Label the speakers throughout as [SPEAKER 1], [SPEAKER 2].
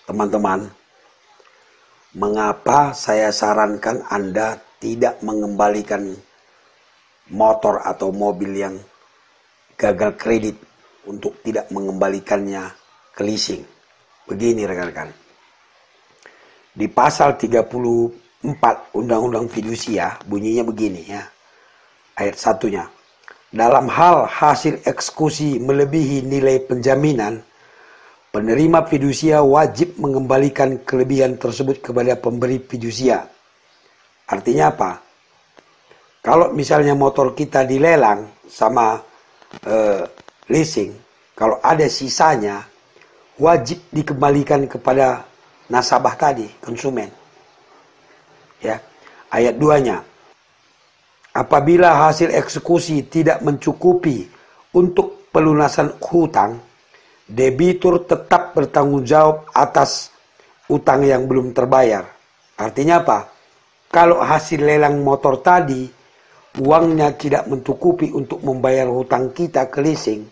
[SPEAKER 1] teman-teman, mengapa saya sarankan Anda tidak mengembalikan motor atau mobil yang gagal kredit untuk tidak mengembalikannya ke leasing. Begini rekan-rekan. Di pasal 34 Undang-Undang Fidusia bunyinya begini ya. Ayat 1-nya. Dalam hal hasil eksekusi melebihi nilai penjaminan, penerima fidusia wajib mengembalikan kelebihan tersebut kepada pemberi fidusia. Artinya apa? Kalau misalnya motor kita dilelang sama leasing, kalau ada sisanya, wajib dikembalikan kepada nasabah tadi, konsumen. Ya. Ayat 2-nya. Apabila hasil eksekusi tidak mencukupi untuk pelunasan hutang, debitur tetap bertanggung jawab atas utang yang belum terbayar. Artinya apa? Kalau hasil lelang motor tadi, uangnya tidak mencukupi untuk membayar hutang kita ke leasing,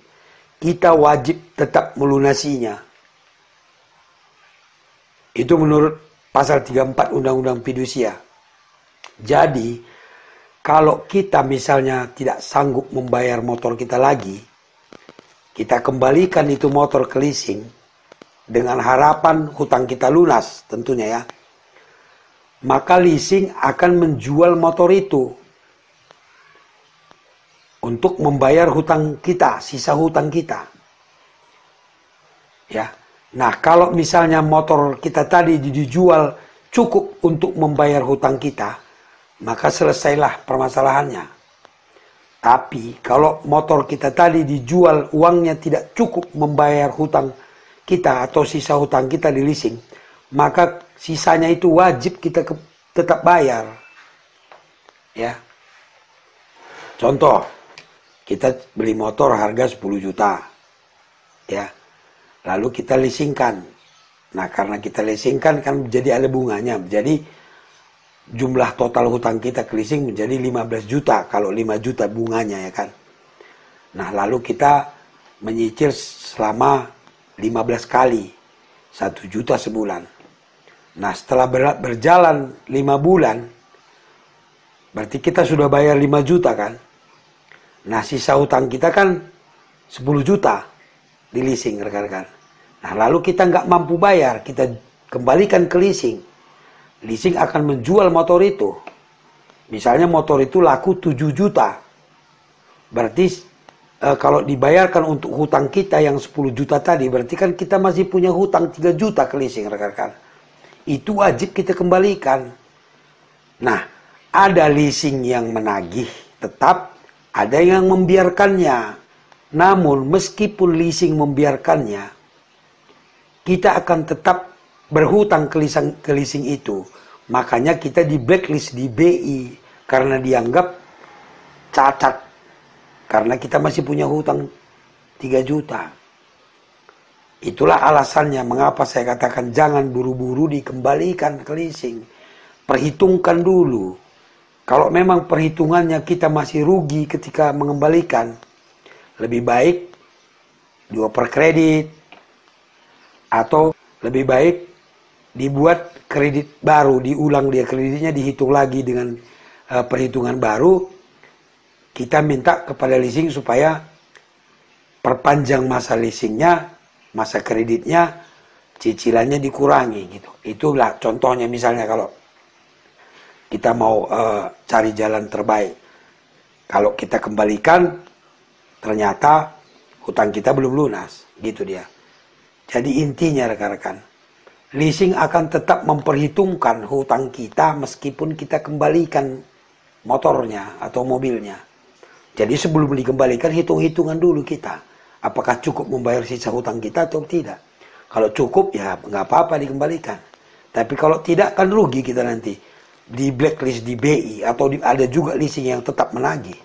[SPEAKER 1] kita wajib tetap melunasinya. Itu menurut pasal 34 Undang-Undang Fidusia. Jadi, kalau kita misalnya tidak sanggup membayar motor kita lagi, kita kembalikan itu motor ke leasing dengan harapan hutang kita lunas tentunya ya. Maka leasing akan menjual motor itu untuk membayar hutang kita, sisa hutang kita. Ya. Nah, kalau misalnya motor kita tadi dijual cukup untuk membayar hutang kita, maka selesailah permasalahannya. Tapi kalau motor kita tadi dijual uangnya tidak cukup membayar hutang kita atau sisa hutang kita di leasing, maka sisanya itu wajib kita tetap bayar. Ya. Contoh, kita beli motor harga 10 juta. Ya. Lalu kita leasingkan. Nah, karena kita leasingkan kan jadi ada bunganya. Jadi jumlah total hutang kita ke leasing menjadi 15 juta. Kalau 5 juta bunganya ya kan. Nah, lalu kita menyicil selama 15 kali. 1 juta sebulan. Nah, setelah berjalan 5 bulan, berarti kita sudah bayar 5 juta kan. Nah, sisa hutang kita kan 10 juta di leasing rekan-rekan. Nah, lalu kita nggak mampu bayar, kita kembalikan ke leasing. Leasing akan menjual motor itu. Misalnya motor itu laku 7 juta. Berarti kalau dibayarkan untuk hutang kita yang 10 juta tadi, berarti kan kita masih punya hutang 3 juta ke leasing rekan-rekan. Itu wajib kita kembalikan. Nah, ada leasing yang menagih tetap, ada yang membiarkannya. Namun meskipun leasing membiarkannya, kita akan tetap berhutang ke leasing itu. Makanya kita di blacklist di BI karena dianggap cacat. Karena kita masih punya hutang 3 juta. Itulah alasannya mengapa saya katakan jangan buru-buru dikembalikan ke leasing. Perhitungkan dulu. Kalau memang perhitungannya kita masih rugi ketika mengembalikan, lebih baik dioper kredit atau lebih baik dibuat kredit baru, diulang dia kreditnya, dihitung lagi dengan perhitungan baru. Kita minta kepada leasing supaya perpanjang masa leasingnya, masa kreditnya, cicilannya dikurangi gitu. Itulah contohnya misalnya kalau kita mau cari jalan terbaik. Kalau kita kembalikan, ternyata hutang kita belum lunas, gitu dia. Jadi intinya rekan-rekan, leasing akan tetap memperhitungkan hutang kita meskipun kita kembalikan motornya atau mobilnya. Jadi sebelum dikembalikan, hitung-hitungan dulu kita. Apakah cukup membayar sisa hutang kita atau tidak. Kalau cukup ya nggak apa-apa dikembalikan. Tapi kalau tidak kan rugi kita nanti. Di blacklist di BI atau ada juga leasing yang tetap menagih.